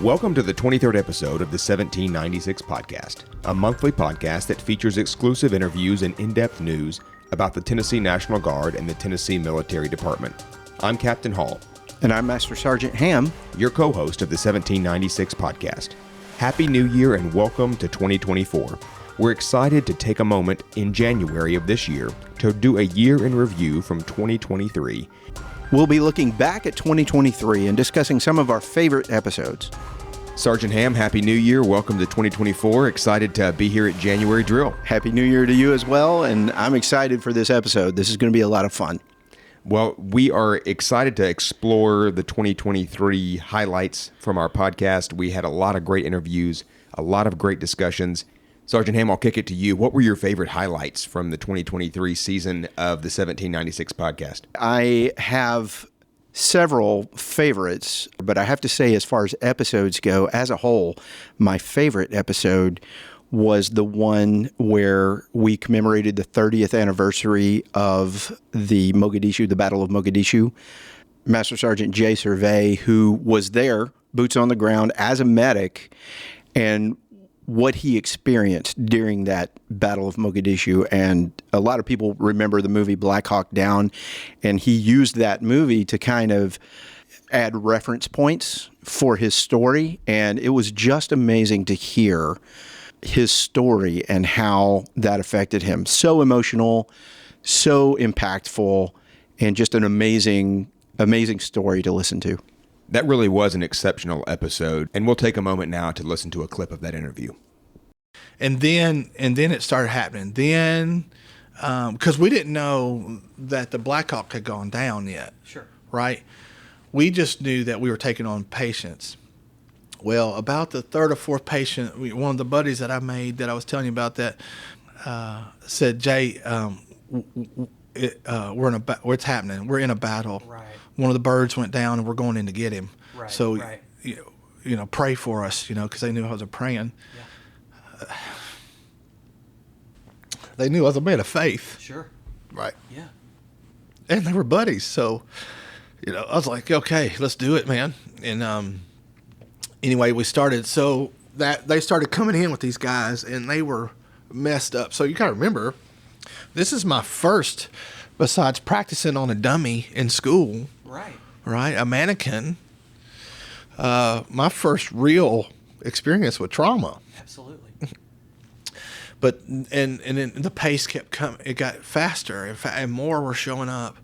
Welcome to the 23rd episode of the 1796 podcast, a monthly podcast that features exclusive interviews and in-depth news about the Tennessee National Guard and the Tennessee Military Department. I'm Captain Hall. And I'm Master Sergeant Ham, your co-host of the 1796 podcast. Happy New Year and welcome to 2024. We're excited to take a moment in January of this year to do a year in review from 2023. We'll be looking back at 2023 and discussing some of our favorite episodes. Sergeant Ham, Happy New Year. Welcome to 2024. Excited to be here at January Drill. Happy New Year to you as well, and I'm excited for this episode. This is going to be a lot of fun. Well, we are excited to explore the 2023 highlights from our podcast. We had a lot of great interviews, a lot of great discussions. Sergeant Ham, I'll kick it to you. What were your favorite highlights from the 2023 season of the 1796 podcast? I have several favorites, but I have to say, as far as episodes go, as a whole, my favorite episode was the one where we commemorated the 30th anniversary of the Battle of Mogadishu. Master Sergeant Jay Survey, who was there, boots on the ground, as a medic, and what he experienced during that Battle of Mogadishu. And a lot of people remember the movie Black Hawk Down, and he used that movie to kind of add reference points for his story. And it was just amazing to hear his story and how that affected him. So emotional, so impactful, and just an amazing story to listen to. That really was an exceptional episode, and we'll take a moment now to listen to a clip of that interview. And then it started happening. Then, because we didn't know that the Black Hawk had gone down yet. Sure. Right? We just knew that we were taking on patients. Well, about the third or fourth patient, one of the buddies that I made that I was telling you about that said, Jay, what's happening? We're in a battle. Right. One of the birds went down, and we're going in to get him. Right. So, right. You know, pray for us, because they knew I was praying. Yeah. They knew I was a man of faith. Sure. Right. Yeah. And they were buddies. So, I was like, okay, let's do it, man. And anyway, we started. So that they started coming in with these guys, and they were messed up. So you got to remember, this is my first, besides practicing on a dummy in school. Right. A mannequin. My first real experience with trauma. Absolutely. But and then the pace kept coming. It got faster, and more were showing up,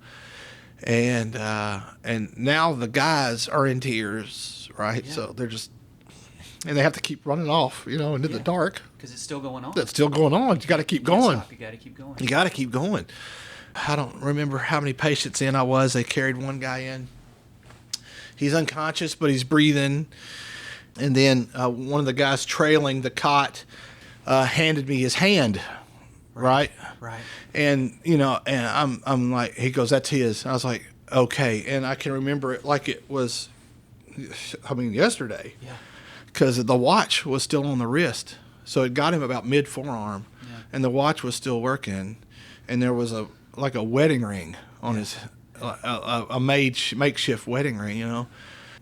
and now the guys are in tears, right? Yeah. So they're just, and they have to keep running off, into the dark. Because it's still going on. It's still going on. You got to keep going. You got to keep going. You got to keep going. I don't remember how many patients in I was. They carried one guy in. He's unconscious, but he's breathing. And then one of the guys trailing the cot handed me his hand, right? Right. And and I'm like, he goes, that's his. I was like, okay. And I can remember it like it was, yesterday. Yeah. Because the watch was still on the wrist, so it got him about mid forearm, and the watch was still working, and there was a wedding ring on his, a makeshift wedding ring,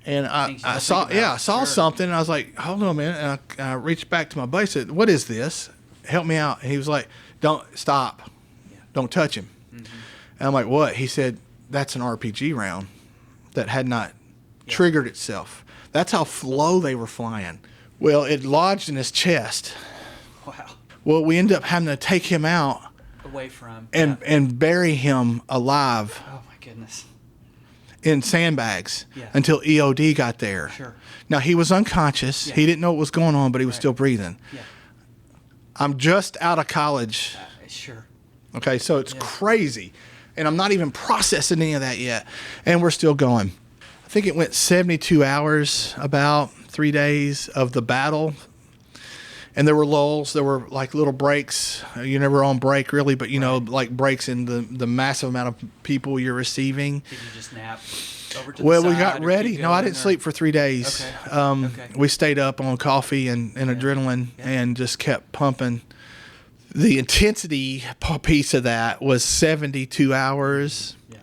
And I saw Sure. something, and I was like, hold on a minute. And I reached back to my buddy and said, what is this? Help me out. And he was like, don't stop. Yeah. Don't touch him. Mm-hmm. And I'm like, what? He said, that's an RPG round that had not triggered itself. That's how low they were flying. Well, it lodged in his chest. Wow. Well, we ended up having to take him out Away from. and bury him alive Oh, my goodness. in sandbags Yeah. until EOD got there. Sure. Now, he was unconscious. Yeah. He didn't know what was going on, but he was still breathing. Yeah. I'm just out of college. Sure. Okay, so it's crazy. And I'm not even processing any of that yet. And we're still going. I think it went 72 hours, about 3 days of the battle. And there were lulls. There were like little breaks. You're never on break, really, but, like breaks in the massive amount of people you're receiving. Did you just nap over to Well, the we side got or ready. keep No, I going, didn't or- sleep for 3 days. Okay. Okay. We stayed up on coffee and adrenaline and just kept pumping. The intensity piece of that was 72 hours. Yeah.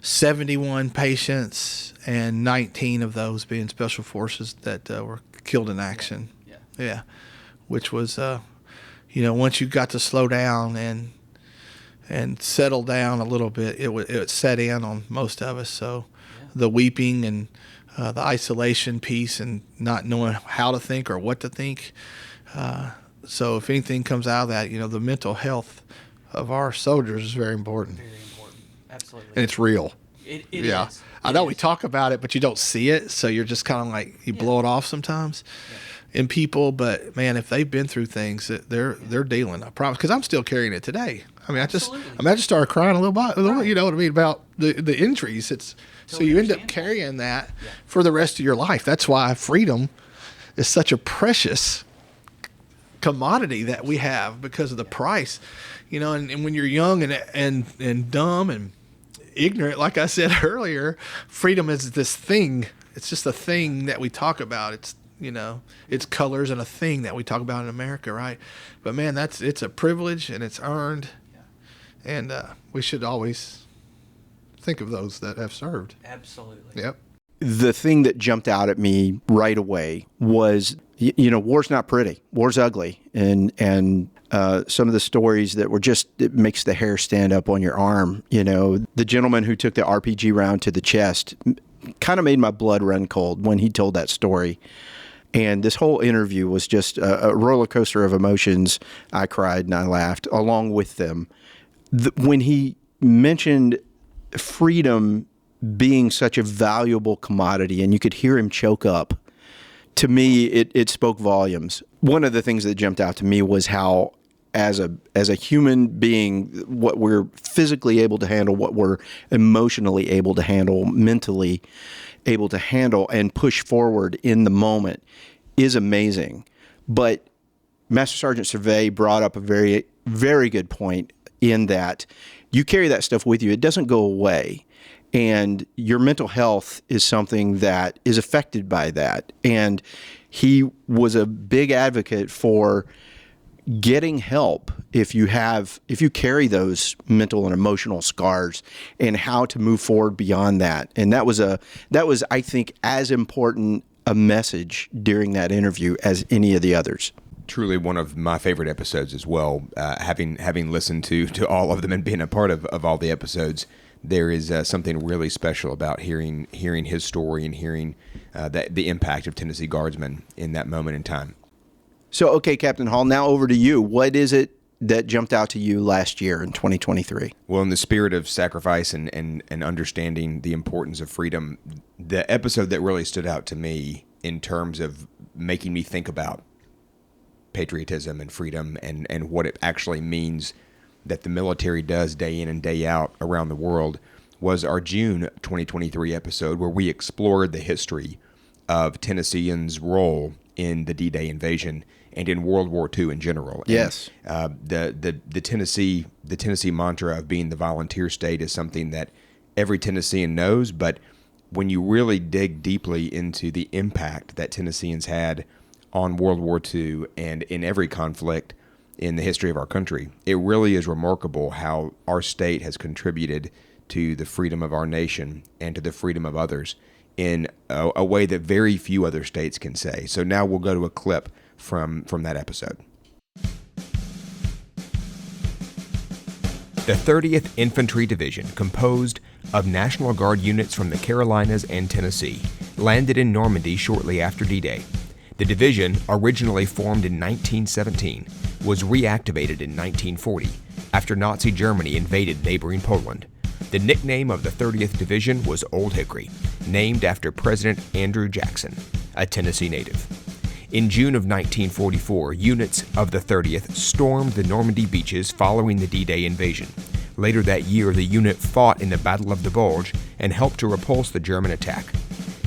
71 patients, and 19 of those being special forces that were killed in action. Yeah. Which was, once you got to slow down and settle down a little bit, it set in on most of us. So the weeping and the isolation piece and not knowing how to think or what to think. So if anything comes out of that, the mental health of our soldiers is very important. Very important. Absolutely. And it's real. It Yeah. is. I know we talk about it, but you don't see it. So you're just kind of like, you blow it off sometimes in people. But man, if they've been through things, they're dealing, I promise. Because I'm still carrying it today. I mean, I just started crying a little bit, you know what I mean, about the injuries. So you end up carrying that for the rest of your life. That's why freedom is such a precious commodity that we have because of the price, and when you're young and dumb and ignorant, like I said earlier, freedom is this thing. It's just a thing that we talk about. It's, it's colors and a thing that we talk about in America, right? But man, it's a privilege and it's earned. And we should always think of those that have served. Absolutely. Yep. The thing that jumped out at me right away was, war's not pretty. War's ugly. And some of the stories that were it makes the hair stand up on your arm. The gentleman who took the RPG round to the chest kind of made my blood run cold when he told that story. And this whole interview was just a roller coaster of emotions. I cried and I laughed along with them. When he mentioned freedom being such a valuable commodity, and you could hear him choke up, to me, it spoke volumes. One of the things that jumped out to me was how, as a human being, what we're physically able to handle, what we're emotionally able to handle, mentally able to handle, and push forward in the moment is amazing. But Master Sergeant Cervais brought up a very, very good point in that you carry that stuff with you. It doesn't go away. And your mental health is something that is affected by that. And he was a big advocate for getting help if you carry those mental and emotional scars, and how to move forward beyond that. And that was I think, as important a message during that interview as any of the others. Truly one of my favorite episodes as well. Having listened to all of them and being a part of all the episodes, there is something really special about hearing his story and hearing the impact of Tennessee Guardsmen in that moment in time. So, okay, Captain Hall, now over to you. What is it that jumped out to you last year in 2023? Well, in the spirit of sacrifice and understanding the importance of freedom, the episode that really stood out to me in terms of making me think about patriotism and freedom and what it actually means that the military does day in and day out around the world was our June 2023 episode, where we explored the history of Tennesseans' role in the D-Day invasion and in World War II in general. Yes. And, the Tennessee mantra of being the volunteer state is something that every Tennessean knows, but when you really dig deeply into the impact that Tennesseans had on World War II and in every conflict in the history of our country, it really is remarkable how our state has contributed to the freedom of our nation and to the freedom of others in a way that very few other states can say. So now we'll go to a clip from that episode. The 30th Infantry Division, composed of National Guard units from the Carolinas and Tennessee, landed in Normandy shortly after D-Day. The division, originally formed in 1917, was reactivated in 1940 after Nazi Germany invaded neighboring Poland. The nickname of the 30th Division was Old Hickory, named after President Andrew Jackson, a Tennessee native. In June of 1944, units of the 30th stormed the Normandy beaches following the D-Day invasion. Later that year, the unit fought in the Battle of the Bulge and helped to repulse the German attack.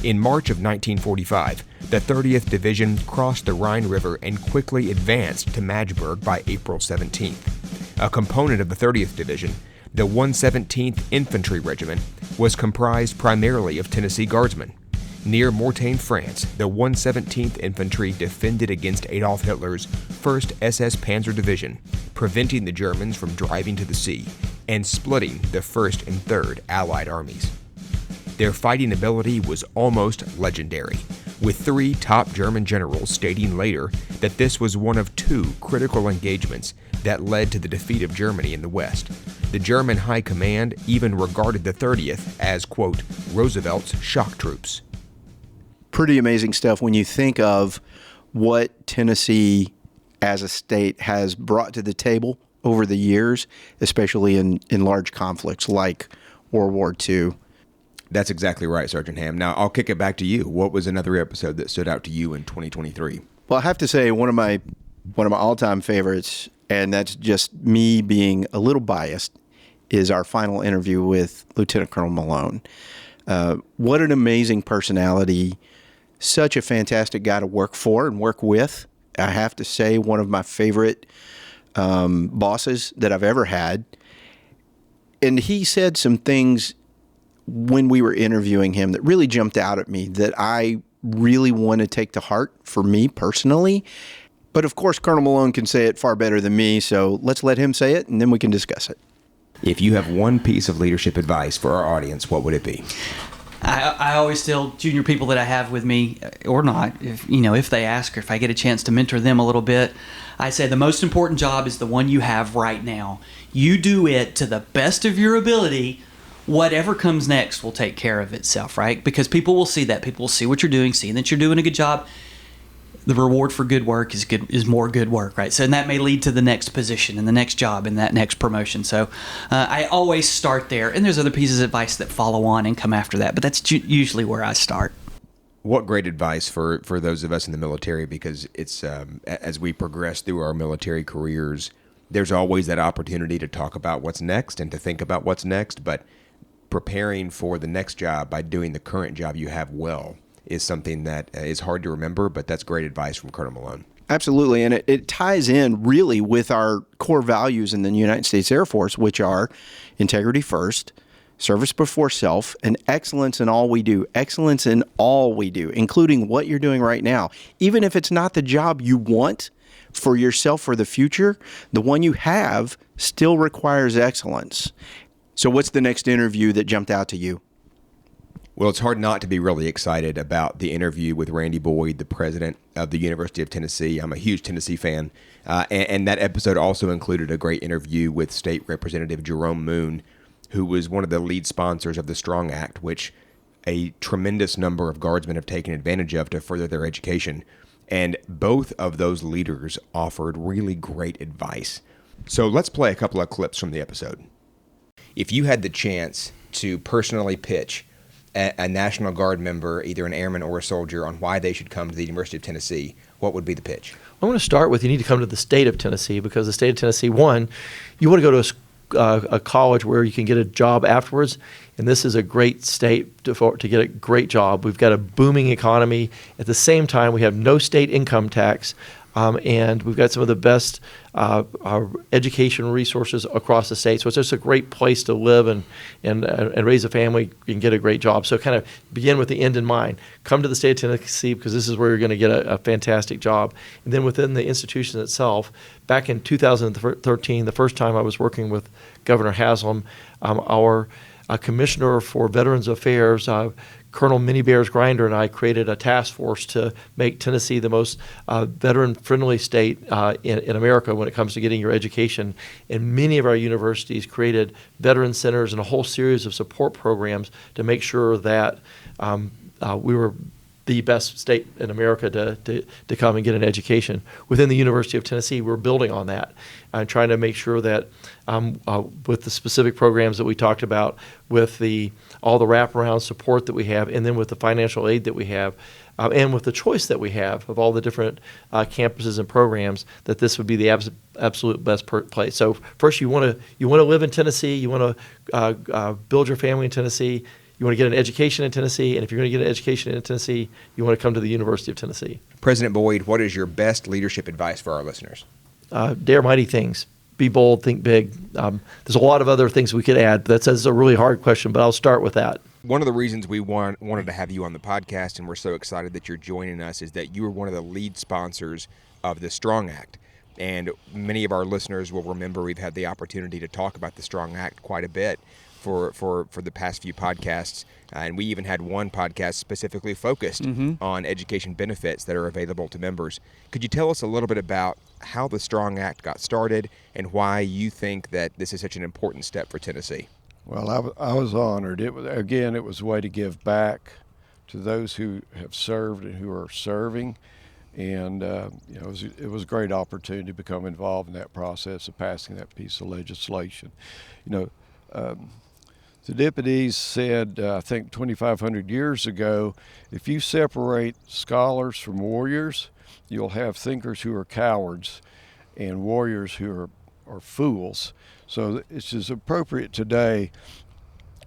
In March of 1945, the 30th Division crossed the Rhine River and quickly advanced to Magdeburg by April 17th. A component of the 30th Division, the 117th Infantry Regiment, was comprised primarily of Tennessee Guardsmen. Near Mortain, France, the 117th Infantry defended against Adolf Hitler's 1st SS Panzer Division, preventing the Germans from driving to the sea, and splitting the 1st and 3rd Allied armies. Their fighting ability was almost legendary, with 3 top German generals stating later that this was one of 2 critical engagements that led to the defeat of Germany in the West. The German High Command even regarded the 30th as, quote, Roosevelt's shock troops. Pretty amazing stuff when you think of what Tennessee as a state has brought to the table over the years, especially in large conflicts like World War II. That's exactly right, Sergeant Ham. Now, I'll kick it back to you. What was another episode that stood out to you in 2023? Well, I have to say one of my all-time favorites, and that's just me being a little biased, is our final interview with Lieutenant Colonel Malone. What an amazing personality. Such a fantastic guy to work for and work with. I have to say, one of my favorite bosses that I've ever had. And he said some things when we were interviewing him that really jumped out at me that I really want to take to heart for me personally. But of course, Colonel Malone can say it far better than me, so let's let him say it and then we can discuss it. If you have one piece of leadership advice for our audience, what would it be? I always tell junior people that I have with me, or not, if they ask or if I get a chance to mentor them a little bit, I say the most important job is the one you have right now. You do it to the best of your ability. Whatever comes next will take care of itself, right? Because people will see that. People will see what you're doing, seeing that you're doing a good job. The reward for good work is more good work, right? So and that may lead to the next position and the next job and that next promotion. So I always start there. And there's other pieces of advice that follow on and come after that. But that's usually where I start. What great advice for those of us in the military, because it's as we progress through our military careers, there's always that opportunity to talk about what's next and to think about what's next. But preparing for the next job by doing the current job you have well is something that is hard to remember, but that's great advice from Colonel Malone. Absolutely, and it ties in really with our core values in the United States Air Force, which are integrity first, service before self, and excellence in all we do. Excellence in all we do, including what you're doing right now. Even if it's not the job you want for yourself for the future, the one you have still requires excellence. So what's the next interview that jumped out to you? Well, it's hard not to be really excited about the interview with Randy Boyd, the president of the University of Tennessee. I'm a huge Tennessee fan. And that episode also included a great interview with State Representative Jerome Moon, who was one of the lead sponsors of the Strong Act, which a tremendous number of guardsmen have taken advantage of to further their education. And both of those leaders offered really great advice. So let's play a couple of clips from the episode. If you had the chance to personally pitch a National Guard member, either an airman or a soldier, on why they should come to the University of Tennessee, what would be the pitch? I want to start with you need to come to the state of Tennessee, because the state of Tennessee, one, you want to go to a college where you can get a job afterwards, and this is a great state to get a great job. We've got a booming economy. At the same time, we have no state income tax. And we've got some of the best education resources across the state. So it's just a great place to live and raise a family and get a great job. So kind of begin with the end in mind. Come to the state of Tennessee because this is where you're going to get a fantastic job. And then within the institution itself, back in 2013, the first time I was working with Governor Haslam, our Commissioner for Veterans Affairs, Colonel Minnie Bears Grinder, and I created a task force to make Tennessee the most veteran-friendly state in America when it comes to getting your education. And many of our universities created veteran centers and a whole series of support programs to make sure that we were the best state in America to come and get an education. Within the University of Tennessee, we're building on that and trying to make sure that with the specific programs that we talked about, with all the wraparound support that we have, and then with the financial aid that we have, and with the choice that we have of all the different campuses and programs, that this would be the absolute best place. So first, you want to live in Tennessee, you want to build your family in Tennessee, you want to get an education in Tennessee, and if you're going to get an education in Tennessee, you want to come to the University of Tennessee. President Boyd, what is your best leadership advice for our listeners? Dare mighty things. Be bold, think big. There's a lot of other things we could add. That's a really hard question, but I'll start with that. One of the reasons we wanted to have you on the podcast, and we're so excited that you're joining us, is that you were one of the lead sponsors of the Strong Act. And many of our listeners will remember we've had the opportunity to talk about the Strong Act quite a bit for the past few podcasts. And we even had one podcast specifically focused on education benefits that are available to members. Could you tell us a little bit about how the Strong Act got started and why you think that this is such an important step for Tennessee? Well, I was honored. It was a way to give back to those who have served and who are serving. And it was a great opportunity to become involved in that process of passing that piece of legislation. Thucydides said, I think 2,500 years ago, if you separate scholars from warriors, you'll have thinkers who are cowards and warriors who are fools. So it's as appropriate today.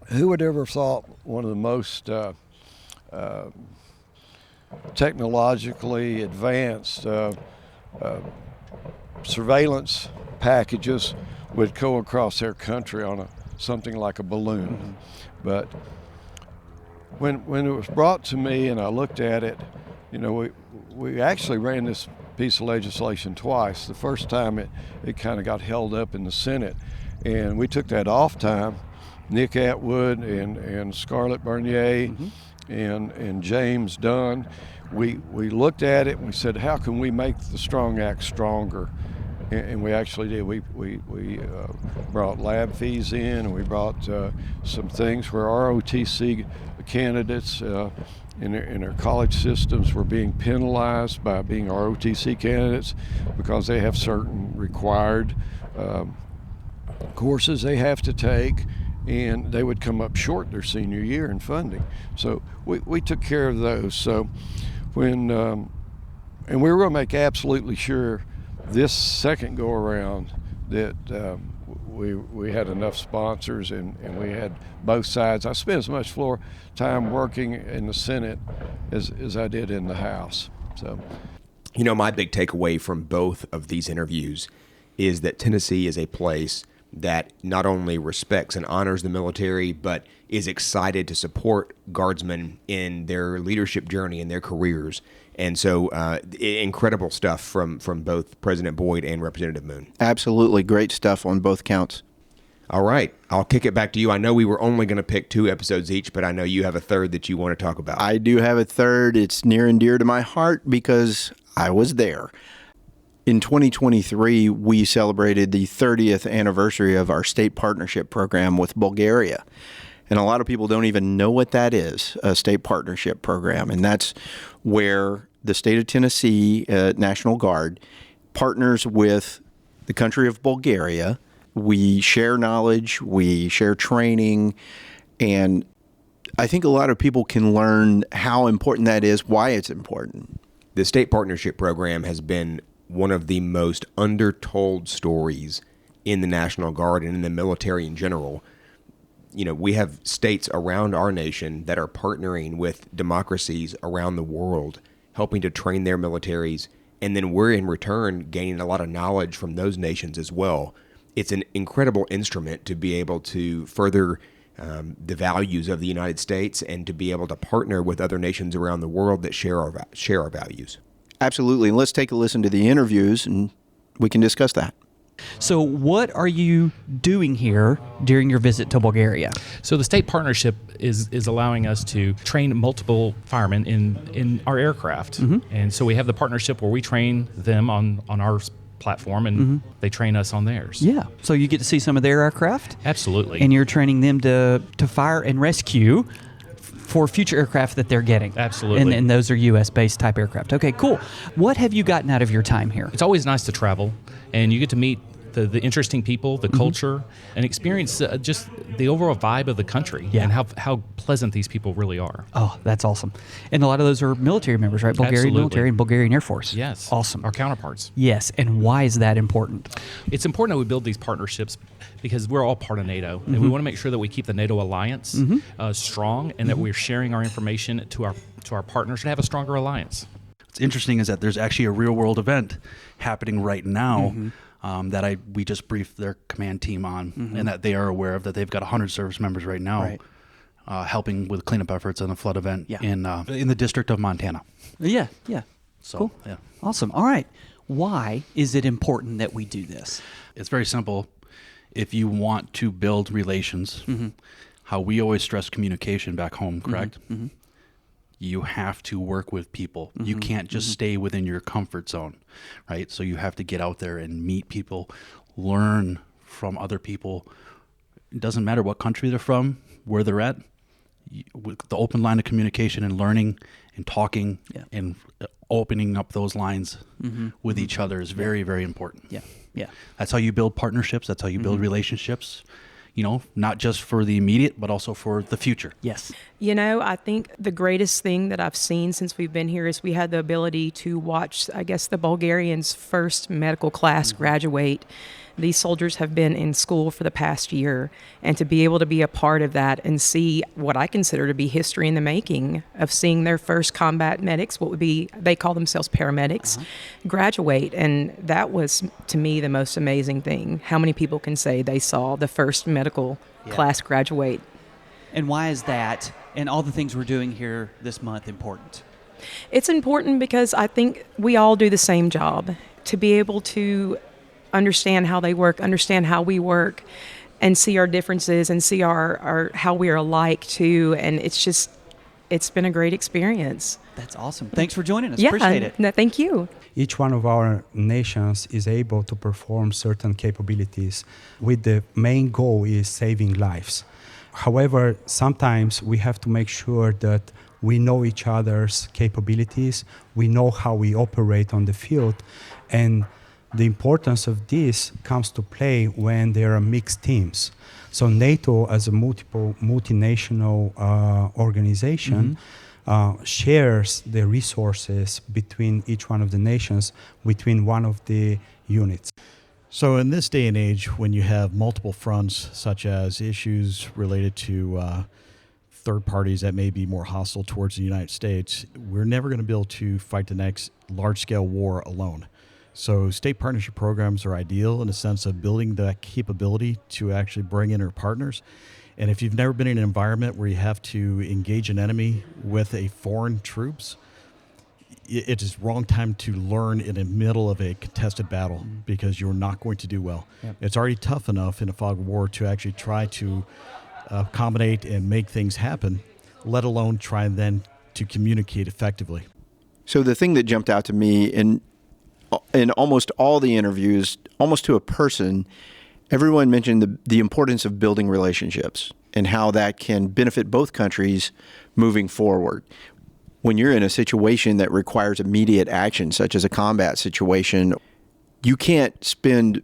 Who would ever thought one of the most technologically advanced surveillance packages would go across their country on something like a balloon? But when it was brought to me and I looked at it, we actually ran this piece of legislation twice. The first time it kind of got held up in the Senate, and we took that off time. Nick Atwood and Scarlett Bernier and James Dunn, we looked at it and we said, how can we make the Strong Act stronger? And we actually did. We brought lab fees in, and we brought some things where ROTC candidates in their college systems were being penalized by being ROTC candidates because they have certain required courses they have to take, and they would come up short their senior year in funding. So we took care of those. So when and we were going to make absolutely sure this second go around that we had enough sponsors and we had both sides. I spent as much floor time working in the Senate as I did in the House. So, my big takeaway from both of these interviews is that Tennessee is a place that not only respects and honors the military, but is excited to support Guardsmen in their leadership journey and their careers. And so incredible stuff from both President Boyd and Representative Moon. Absolutely great stuff on both counts. All right. I'll kick it back to you. I know we were only going to pick 2 episodes each, but I know you have a third that you want to talk about. I do have a third. It's near and dear to my heart because I was there. In 2023, we celebrated the 30th anniversary of our state partnership program with Bulgaria. And a lot of people don't even know what that is, a state partnership program. And that's where the state of Tennessee National Guard partners with the country of Bulgaria. We share knowledge, we share training, and I think a lot of people can learn how important that is, why it's important. The state partnership program has been one of the most undertold stories in the National Guard and in the military in general. We have states around our nation that are partnering with democracies around the world, helping to train their militaries, and then we're in return gaining a lot of knowledge from those nations as well. It's an incredible instrument to be able to further the values of the United States and to be able to partner with other nations around the world that share our values. Absolutely. Let's take a listen to the interviews and we can discuss that. So what are you doing here during your visit to Bulgaria? So the state partnership is allowing us to train multiple firemen in our aircraft. And so we have the partnership where we train them on our platform and they train us on theirs. Yeah. So you get to see some of their aircraft? Absolutely. And you're training them to fire and rescue for future aircraft that they're getting. Absolutely. And those are U.S.-based type aircraft. Okay, cool. What have you gotten out of your time here? It's always nice to travel, and you get to meet the interesting people, the culture, and experience just the overall vibe of the country and how pleasant these people really are. Oh, that's awesome. And a lot of those are military members, right? Bulgarian Absolutely. military and Bulgarian Air Force. Yes. Awesome. Our counterparts. Yes. And why is that important? It's important that we build these partnerships because we're all part of NATO, and we want to make sure that we keep the NATO alliance strong and that we're sharing our information to our partners to have a stronger alliance. What's interesting is that there's actually a real-world event happening right now that we just briefed their command team on, and that they are aware of, that they've got 100 service members right now helping with cleanup efforts on a flood event in the District of Montana. Yeah. So, Cool. yeah. Awesome. All right. Why is it important that we do this? It's very simple. If you want to build relations, how we always stress communication back home, correct? You have to work with people. You can't just stay within your comfort zone, right? So you have to get out there and meet people, learn from other people. It doesn't matter what country they're from, where they're at. With the open line of communication and learning and talking and opening up those lines with each other is very, very important. Yeah. That's how you build partnerships. That's how you build relationships, not just for the immediate, but also for the future. Yes. I think the greatest thing that I've seen since we've been here is we had the ability to watch, I guess, the Bulgarians' first medical class graduate. These soldiers have been in school for the past year, and to be able to be a part of that and see what I consider to be history in the making of seeing their first combat medics, they call themselves paramedics, graduate. And that was, to me, the most amazing thing. How many people can say they saw the first medical class graduate? And why is that and all the things we're doing here this month important? It's important because I think we all do the same job. To be able to understand how they work, understand how we work, and see our differences and see our how we are alike too. And it's been a great experience. That's awesome. Thanks for joining us. Appreciate it. No, thank you. Each one of our nations is able to perform certain capabilities with the main goal is saving lives. However, sometimes we have to make sure that we know each other's capabilities, we know how we operate on the field, and the importance of this comes to play when there are mixed teams. So NATO, as a multinational organization, shares the resources between each one of the nations, between one of the units. So in this day and age, when you have multiple fronts, such as issues related to third parties that may be more hostile towards the United States, we're never going to be able to fight the next large-scale war alone. So state partnership programs are ideal in the sense of building that capability to actually bring in our partners. And if you've never been in an environment where you have to engage an enemy with a foreign troops, it is wrong time to learn in the middle of a contested battle because you're not going to do well. It's already tough enough in a fog of war to actually try to accommodate and make things happen, let alone try then to communicate effectively. So the thing that jumped out to me in almost all the interviews, almost to a person, everyone mentioned the importance of building relationships and how that can benefit both countries moving forward. When you're in a situation that requires immediate action, such as a combat situation, you can't spend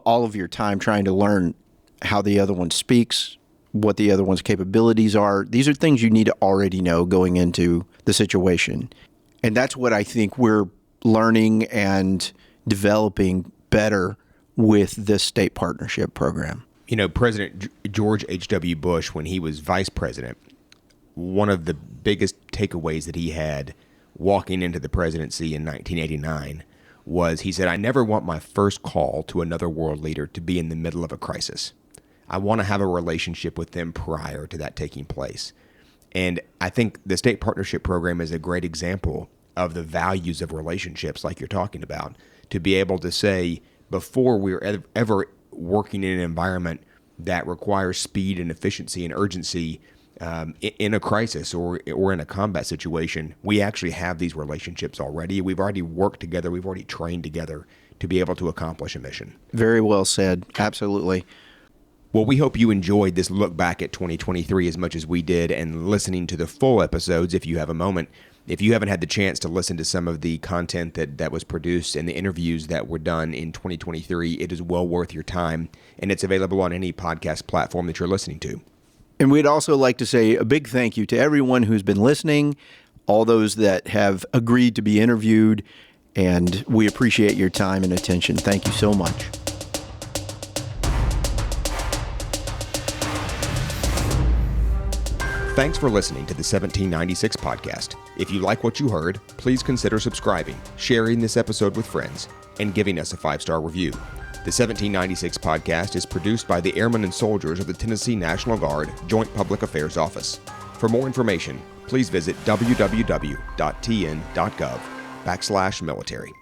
all of your time trying to learn how the other one speaks, what the other one's capabilities are. These are things you need to already know going into the situation. And that's what I think we're learning and developing better with this state partnership program. President George H.W. Bush, when he was vice president, one of the biggest takeaways that he had walking into the presidency in 1989 was he said, "I never want my first call to another world leader to be in the middle of a crisis. I want to have a relationship with them prior to that taking place." And I think the state partnership program is a great example of the values of relationships like you're talking about, to be able to say, before we're ever working in an environment that requires speed and efficiency and urgency in a crisis or in a combat situation, we actually have these relationships already. We've already worked together. We've already trained together to be able to accomplish a mission. Very well said. Absolutely. Well, we hope you enjoyed this look back at 2023 as much as we did, and listening to the full episodes if you have a moment. If you haven't had the chance to listen to some of the content that was produced and the interviews that were done in 2023, it is well worth your time, and it's available on any podcast platform that you're listening to. And we'd also like to say a big thank you to everyone who's been listening, all those that have agreed to be interviewed, and we appreciate your time and attention. Thank you so much. Thanks for listening to the 1796 podcast. If you like what you heard, please consider subscribing, sharing this episode with friends, and giving us a 5-star review. The 1796 podcast is produced by the Airmen and Soldiers of the Tennessee National Guard Joint Public Affairs Office. For more information, please visit www.tn.gov/military.